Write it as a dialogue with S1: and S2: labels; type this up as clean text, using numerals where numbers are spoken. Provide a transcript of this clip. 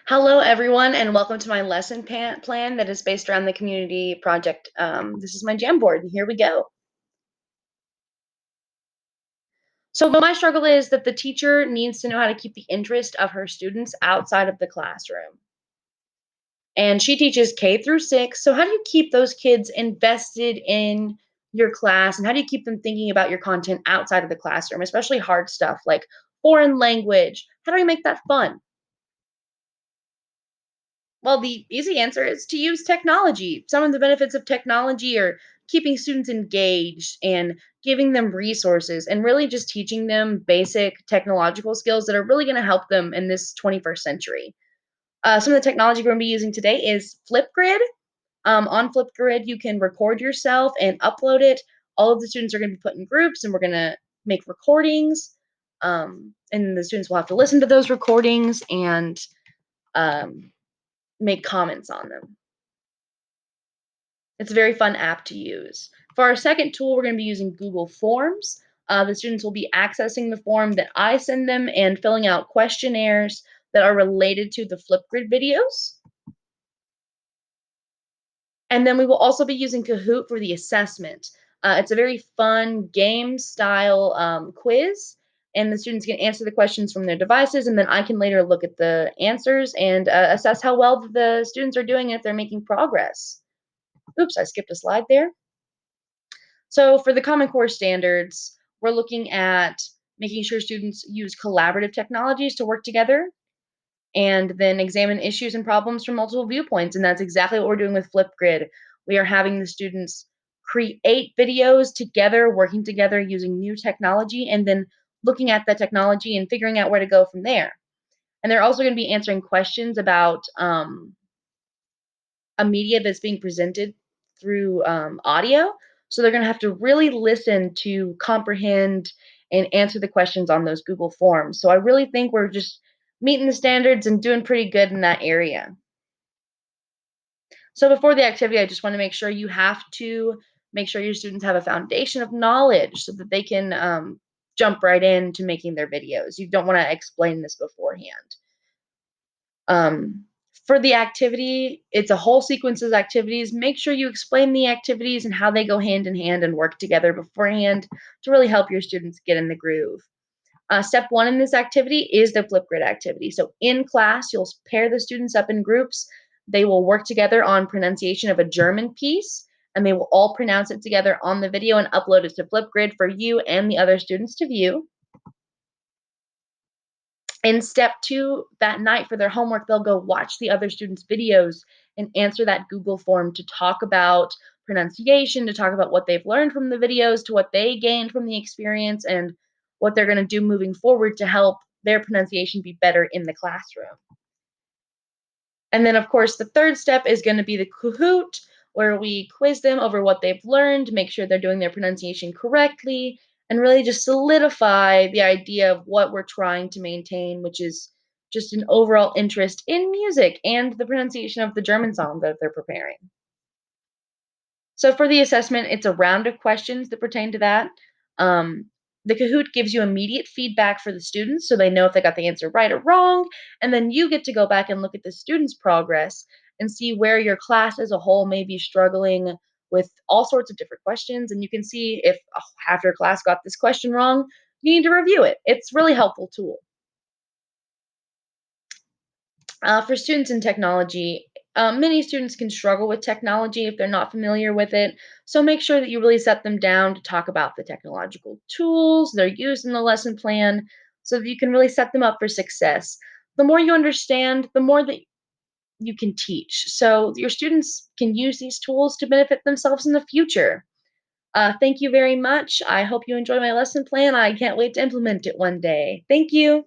S1: Hello, everyone, and welcome to my lesson plan that is based around the community project. This is my Jamboard, and here we go. So, my struggle is that the teacher needs to know how to keep the interest of her students outside of the classroom. And she teaches K through 6. So, how do you keep those kids invested in your class, and how do you keep them thinking about your content outside of the classroom, especially hard stuff like foreign language? How do we make that fun? Well, the easy answer is to use technology. Some of the benefits of technology are keeping students engaged and giving them resources and really just teaching them basic technological skills that are really going to help them in this 21st century. Some of the technology we're going to be using today is Flipgrid. On Flipgrid, you can record yourself and upload it. All of the students are going to be put in groups, and we're going to make recordings. And the students will have to listen to those recordings and um, make comments on them. It's a very fun app to use. For our second tool, we're going to be using Google Forms. The students will be accessing the form that I send them and filling out questionnaires that are related to the Flipgrid videos. And then we will also be using Kahoot for the assessment. It's a very fun game style quiz, and the students can answer the questions from their devices, and then I can later look at the answers and assess how well the students are doing and if they're making progress. Oops, I skipped a slide there. So for the Common Core standards, we're looking at making sure students use collaborative technologies to work together and then examine issues and problems from multiple viewpoints. And that's exactly what we're doing with Flipgrid. We are having the students create videos together, working together using new technology, and then looking at that technology and figuring out where to go from there. And they're also going to be answering questions about a media that's being presented through audio. So they're going to have to really listen to comprehend and answer the questions on those Google Forms. So I really think we're just meeting the standards and doing pretty good in that area. So before the activity, I just want to make sure you have to make sure your students have a foundation of knowledge so that they can jump right into making their videos. You don't want to explain this beforehand. Um, for the activity, it's a whole sequence of activities. Make sure you explain the activities and how they go hand in hand and work together beforehand to really help your students get in the groove. Step one in this activity is the Flipgrid activity. So in class, you'll pair the students up in groups. They will work together on pronunciation of a German piece, and they will all pronounce it together on the video and upload it to Flipgrid for you and the other students to view. In step two, that night for their homework, they'll go watch the other students' videos and answer that Google form to talk about pronunciation, to talk about what they've learned from the videos, to what they gained from the experience, and what they're going to do moving forward to help their pronunciation be better in the classroom. And then, of course, the third step is going to be the Kahoot, where we quiz them over what they've learned, make sure they're doing their pronunciation correctly, and really just solidify the idea of what we're trying to maintain, which is just an overall interest in music and the pronunciation of the German song that they're preparing. So for the assessment, it's a round of questions that pertain to that. Um, the Kahoot gives you immediate feedback for the students so they know if they got the answer right or wrong. And then you get to go back and look at the students' progress and see where your class as a whole may be struggling with all sorts of different questions. And you can see if half your class got this question wrong, you need to review it. It's a really helpful tool. For students in technology, many students can struggle with technology if they're not familiar with it. So make sure that you really set them down to talk about the technological tools they're used in the lesson plan so that you can really set them up for success. The more you understand, the more that you can teach. So your students can use these tools to benefit themselves in the future. Thank you very much. I hope you enjoy my lesson plan. I can't wait to implement it one day. Thank you.